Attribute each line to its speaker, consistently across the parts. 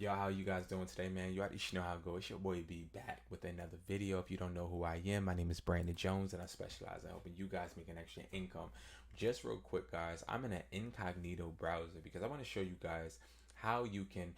Speaker 1: Y'all, how you guys doing today, man? You already should know how it goes. It's your boy B back with another video. If you don't know who I am, my name is Brandon Jones, and I specialize in helping you guys make an extra income. Just real quick, guys, I'm in an incognito browser because I want to show you guys how you can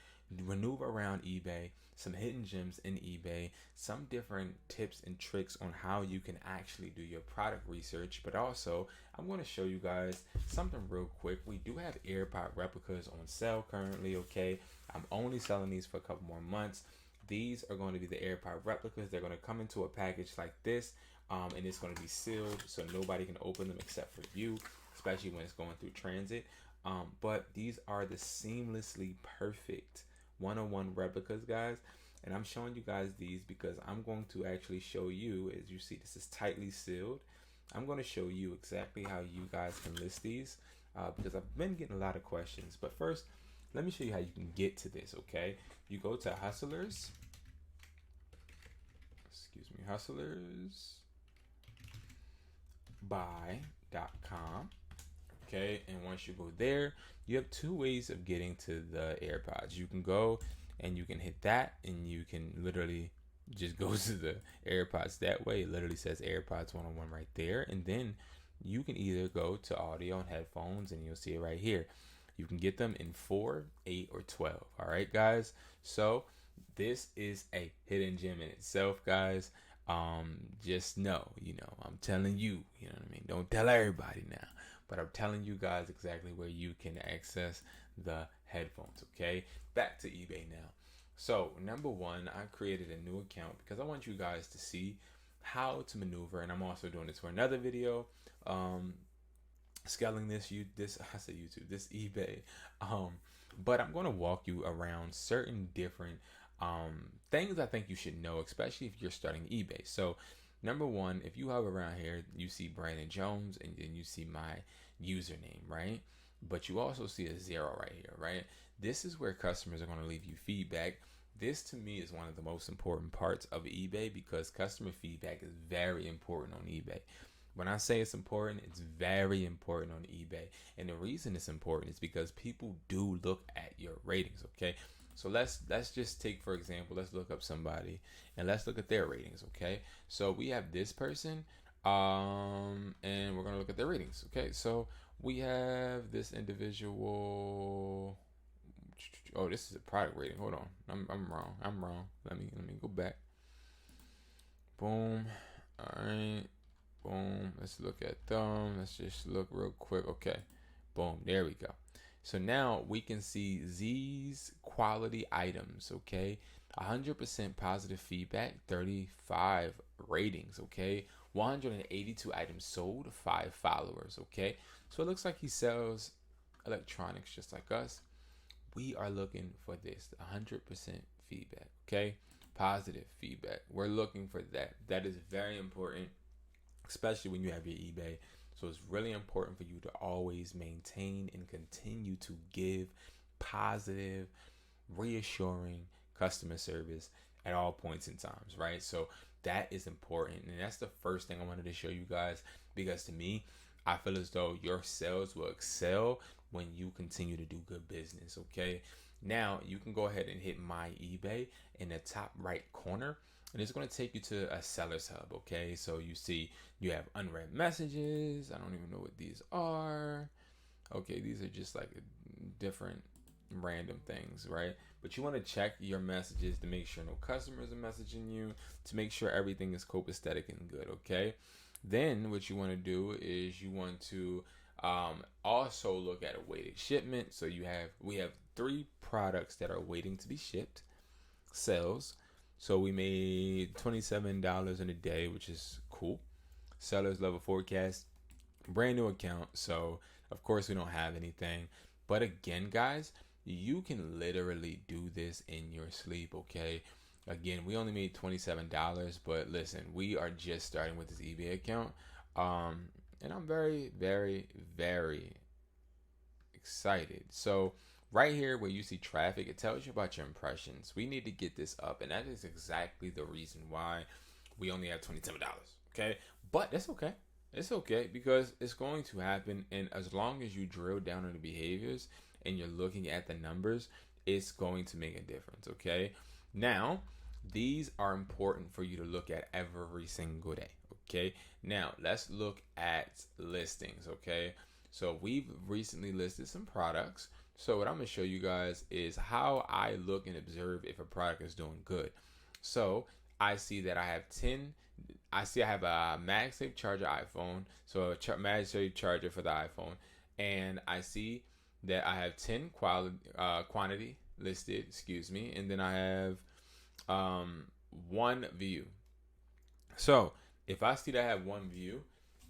Speaker 1: maneuver around eBay, some hidden gems in eBay, some different tips and tricks on how you can actually do your product research. But also, I'm going to show you guys something real quick. We do have AirPod replicas on sale currently, okay? I'm only selling these for a couple more months. These are going to be the AirPod replicas. They're going to come into a package like this, and it's going to be sealed so nobody can open them except for you, especially when it's going through transit. But these are the seamlessly perfect one-on-one replicas, guys. And I'm showing you guys these because I'm going to actually show you, as you see, this is tightly sealed. I'm going to show you exactly how you guys can list these because I've been getting a lot of questions. But first, let me show you how you can get to this, okay? You go to hustlersbuy.com, okay? And once you go there, you have two ways of getting to the AirPods. You can go and you can hit that, and you can literally just go to the AirPods that way. It literally says AirPods 101 right there. And then you can either go to audio and headphones, and you'll see it right here. You can get them in 4, 8, or 12. All right, guys. So this is a hidden gem in itself, guys. Just know, I'm telling you, you know what I mean? Don't tell everybody now, but I'm telling you guys exactly where you can access the headphones, okay? Back to eBay now. So, number one, I created a new account because I want you guys to see how to maneuver, and I'm also doing this for another video. Scaling this I say YouTube, this eBay. But I'm going to walk you around certain different things I think you should know, especially if you're starting eBay. So number one, if you hover around here, you see Brandon Jones, and then you see my username, right? But you also see a 0 right here, right? This is where customers are going to leave you feedback. This to me is one of the most important parts of eBay because customer feedback is very important on eBay. When I say it's important, it's very important on eBay. And the reason it's important is because people do look at your ratings, okay? So let's just take, for example, let's look up somebody and let's look at their ratings, okay? So we have this person, and we're gonna look at their ratings, okay? So we have this individual. Oh, this is a product rating. Hold on, I'm wrong. Let me go back. Boom. All right. Boom. Let's look at them. Let's just look real quick. Okay. Boom. There we go. So now we can see Z's quality items. Okay. 100% positive feedback, 35 ratings. Okay. 182 items sold, 5 followers. Okay. So it looks like he sells electronics just like us. We are looking for this 100% feedback. Okay. Positive feedback. We're looking for that. That is very important, especially when you have your eBay. So it's really important for you to always maintain and continue to give positive, reassuring customer service at all points in times, right? So that is important. And that's the first thing I wanted to show you guys, because to me, I feel as though your sales will excel when you continue to do good business, okay? Now, you can go ahead and hit My eBay in the top right corner, and it's going to take you to a seller's hub, okay? So you see you have unread messages. I don't even know what these are. Okay, these are just like different random things, right? But you want to check your messages to make sure no customers are messaging you, to make sure everything is copacetic and good, okay? Then what you want to do is you want to also look at a weighted shipment. So we have 3 products that are waiting to be shipped. Sales. So we made $27 in a day, which is cool. Sellers level forecast, brand new account. So of course we don't have anything. But again, guys, you can literally do this in your sleep, okay? Again, we only made $27, but listen, we are just starting with this eBay account. And I'm very, very, very excited. So right here where you see traffic, it tells you about your impressions. We need to get this up, and that is exactly the reason why we only have $27. Okay, but that's okay. It's okay because it's going to happen, and as long as you drill down on the behaviors and you're looking at the numbers, it's going to make a difference. Okay, now these are important for you to look at every single day. Okay, now let's look at listings. Okay, so we've recently listed some products. So what I'm going to show you guys is how I look and observe if a product is doing good. So I see that I have 10. I see I have a MagSafe charger iPhone, so a MagSafe charger for the iPhone, and I see that I have 10 quantity listed. Excuse me, and then I have one view. So if I see that I have one view,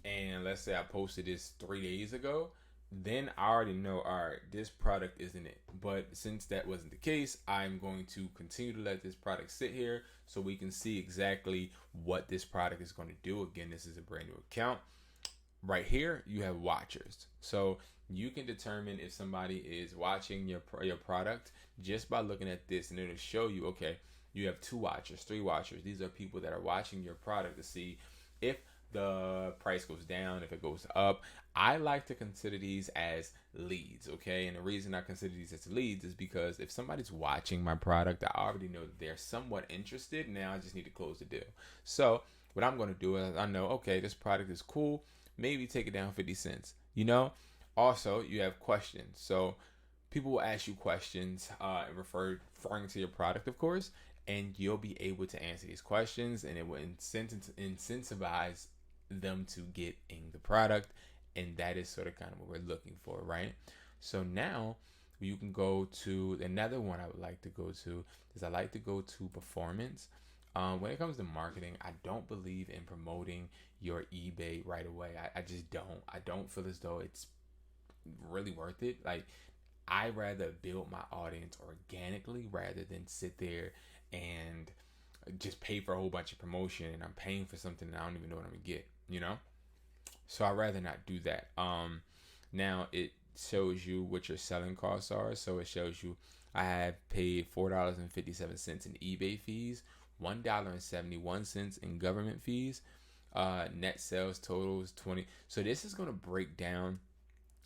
Speaker 1: and let's say I posted this 3 days ago, then I already know, all right, this product isn't it. But since that wasn't the case, I'm going to continue to let this product sit here so we can see exactly what this product is going to do. Again, this is a brand new account. Right here, you have watchers. So you can determine if somebody is watching your product just by looking at this, and it'll show you, okay, you have 2 watchers, 3 watchers. These are people that are watching your product to see if the price goes down, if it goes up. I like to consider these as leads, okay? And the reason I consider these as leads is because if somebody's watching my product, I already know that they're somewhat interested. Now I just need to close the deal. So what I'm going to do is I know, okay, this product is cool. Maybe take it down 50 cents, you know? Also, you have questions. So people will ask you questions referring to your product, of course, and you'll be able to answer these questions, and it will incentivize them to get in the product. And that is sort of kind of what we're looking for, right? So now you can go to another one I would like to go to is I like to go to performance. When it comes to marketing, I don't believe in promoting your eBay right away. I just don't. I don't feel as though it's really worth it. Like, I rather build my audience organically rather than sit there and just pay for a whole bunch of promotion, and I'm paying for something that I don't even know what I'm gonna get, you know? So I'd rather not do that. Now it shows you what your selling costs are. So it shows you I have paid $4.57 in eBay fees, $1.71 in government fees. Net sales totals 20. So this is going to break down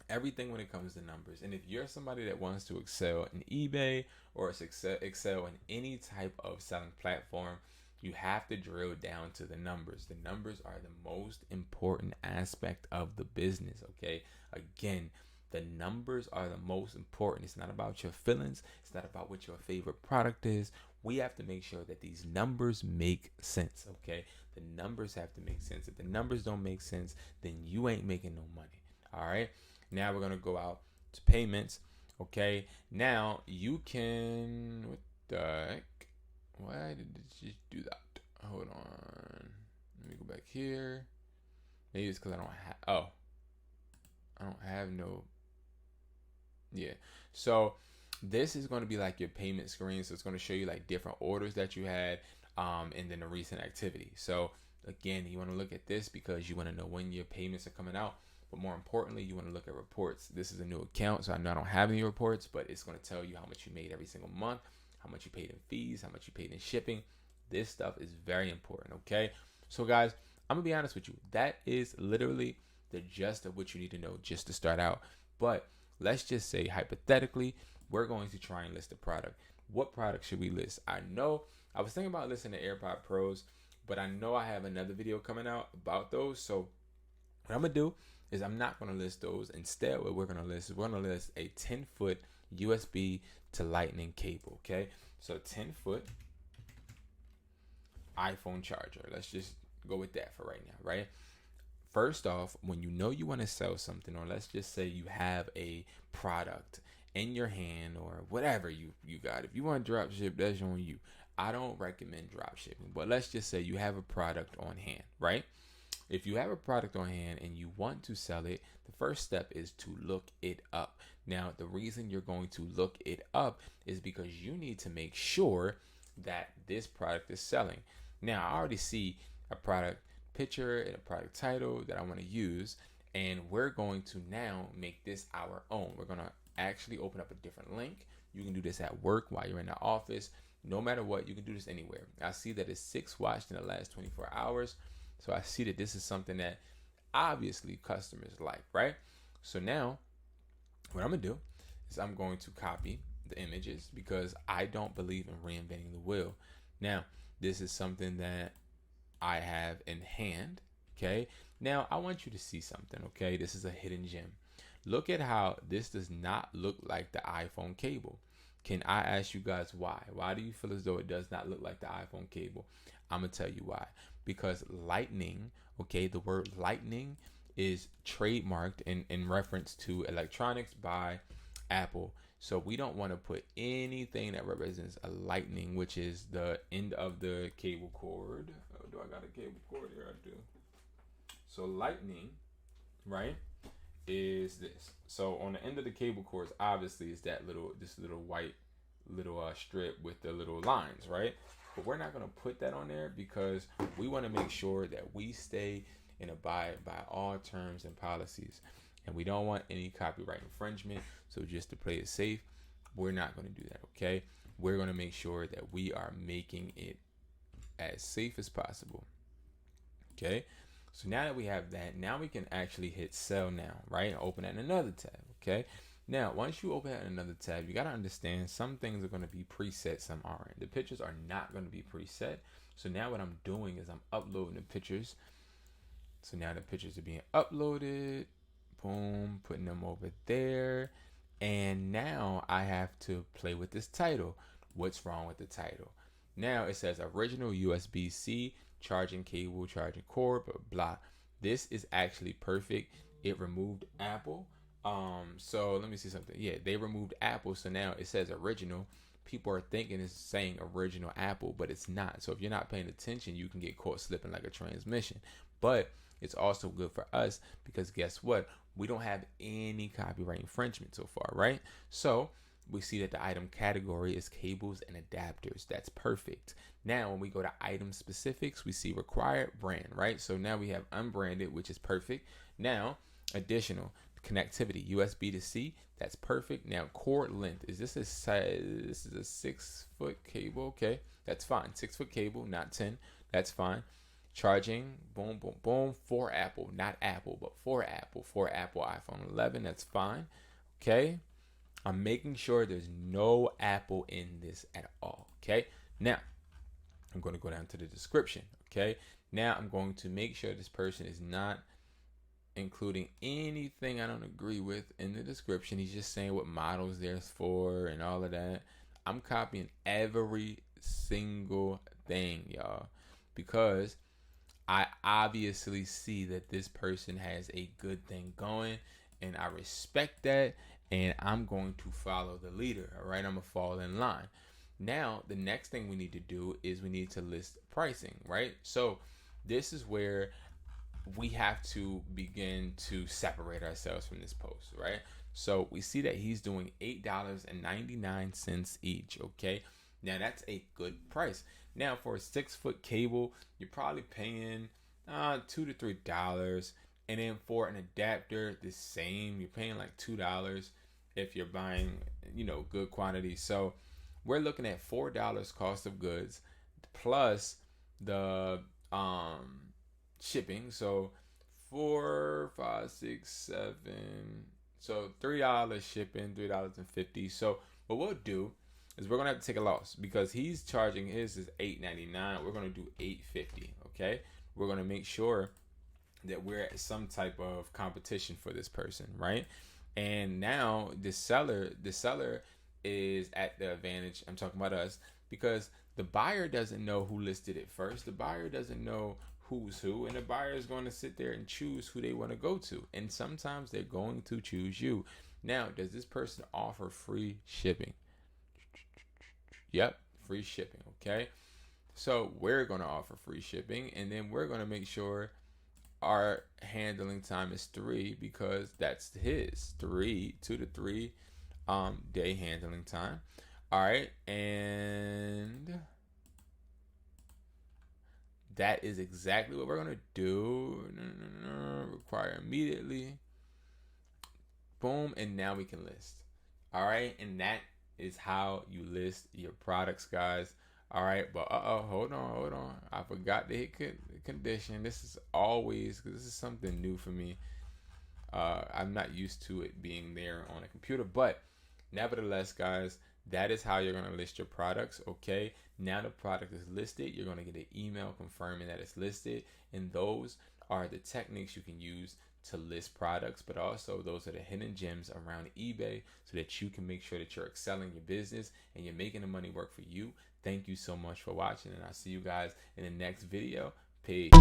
Speaker 1: everything when it comes to numbers. And if you're somebody that wants to excel in eBay or excel in any type of selling platform, you have to drill down to the numbers. The numbers are the most important aspect of the business, okay? Again, the numbers are the most important. It's not about your feelings. It's not about what your favorite product is. We have to make sure that these numbers make sense, okay? The numbers have to make sense. If the numbers don't make sense, then you ain't making no money, all right? Now we're going to go out to payments, okay? Now you can, what the heck? Why did it just do that? Hold on. Let me go back here. Maybe it's because I don't have no. Yeah. So this is going to be like your payment screen. So it's going to show you like different orders that you had, and then the recent activity. So again, you want to look at this because you want to know when your payments are coming out. But more importantly, you want to look at reports. This is a new account, so I know I don't have any reports, but it's going to tell you how much you made every single month, how much you paid in fees, how much you paid in shipping. This stuff is very important, okay? So guys, I'm going to be honest with you. That is literally the gist of what you need to know just to start out. But let's just say, hypothetically, we're going to try and list a product. What product should we list? I know I was thinking about listing the AirPod Pros, but I know I have another video coming out about those. So what I'm going to do is I'm not going to list those. Instead, what we're going to list is we're going to list a 10-foot USB to lightning cable, okay? So 10-foot iPhone charger. Let's just go with that for right now, right? First off, when you know you want to sell something, or let's just say you have a product in your hand or whatever you got. If you want to drop ship, that's on you. I don't recommend drop shipping, but let's just say you have a product on hand, right? If you have a product on hand and you want to sell it, the first step is to look it up. Now, the reason you're going to look it up is because you need to make sure that this product is selling. Now, I already see a product picture and a product title that I want to use, and we're going to now make this our own. We're going to actually open up a different link. You can do this at work while you're in the office. No matter what, you can do this anywhere. I see that it's 6 watched in the last 24 hours. So I see that this is something that obviously customers like, right? So now what I'm going to do is I'm going to copy the images because I don't believe in reinventing the wheel. Now, this is something that I have in hand. Okay. Now, I want you to see something. Okay. This is a hidden gem. Look at how this does not look like the iPhone cable. Can I ask you guys why? Why do you feel as though it does not look like the iPhone cable? I'm going to tell you why. Because lightning, okay, the word lightning is trademarked in reference to electronics by Apple. So we don't want to put anything that represents a lightning, which is the end of the cable cord. Oh, do I got a cable cord here? I do. So lightning, right, is this. So on the end of the cable cords, obviously, is that this little white strip with the little lines, right? But we're not gonna put that on there because we want to make sure that we stay and abide by all terms and policies, and we don't want any copyright infringement. So just to play it safe, we're not gonna do that. Okay, we're gonna make sure that we are making it as safe as possible. Okay. So now that we have that, now we can actually hit sell now, right? Open at another tab, okay? Now, once you open at another tab, you got to understand some things are going to be preset, some aren't. The pictures are not going to be preset. So now what I'm doing is I'm uploading the pictures. So now the pictures are being uploaded. Boom, putting them over there. And now I have to play with this title. What's wrong with the title? Now it says original USB-C charging cable, charging cord, blah, blah. This is actually perfect. It removed Apple. So let me see something. Yeah, they removed Apple. So now it says original. People are thinking it's saying original Apple, but it's not. So if you're not paying attention, you can get caught slipping like a transmission. But it's also good for us because guess what? We don't have any copyright infringement so far, right? So we see that the item category is cables and adapters. That's perfect. Now, when we go to item specifics, we see required brand, right? So now we have unbranded, which is perfect. Now, additional connectivity, USB to C, that's perfect. Now, cord length, is this this is a 6-foot cable? Okay, that's fine. 6-foot cable, not 10. That's fine. Charging, boom, boom, boom, for Apple, not Apple, but for Apple iPhone 11, that's fine. Okay. I'm making sure there's no Apple in this at all. Okay. Now, I'm going to go down to the description. Okay. Now, I'm going to make sure this person is not including anything I don't agree with in the description. He's just saying what models there's for and all of that. I'm copying every single thing, y'all, because I obviously see that this person has a good thing going, and I respect that. And I'm going to follow the leader. All right, I'm gonna fall in line. Now, the next thing we need to do is we need to list pricing, right? So this is where we have to begin to separate ourselves from this post, right? So we see that he's doing $8.99 each. Okay, now that's a good price. Now for a 6-foot cable, you're probably paying $2 to $3. And then for an adapter, the same. You're paying like $2 if you're buying, good quantity. So we're looking at $4 cost of goods plus the shipping. So 4, 5, 6, 7. So $3 shipping, $3.50. So what we'll do is we're gonna have to take a loss because he's charging his is $8.99. We're gonna do $8.50. Okay, we're gonna make sure that we're at some type of competition for this person, right? And now the seller is at the advantage. I'm talking about us because the buyer doesn't know who listed it first. The buyer doesn't know who's who, and the buyer is going to sit there and choose who they want to go to. And sometimes they're going to choose you. Now, does this person offer free shipping? Yep, free shipping. Okay, so we're going to offer free shipping, and then we're going to make sure our handling time is 3 because that's his 2 to 3 day handling time. All right, and that is exactly what we're gonna do. Require immediately. Boom, and now we can list. All right, and that is how you list your products, guys. All right, but hold on. I forgot to hit condition. This is always, because this is something new for me. I'm not used to it being there on a computer, but nevertheless, guys, That is how you're going to list your products. Okay, now the product is listed, you're going to get an email confirming that it's listed, and those are the techniques you can use to list products, but also those are the hidden gems around eBay so that you can make sure that you're excelling your business and you're making the money work for you. Thank you so much for watching, and I'll see you guys in the next video. Peace.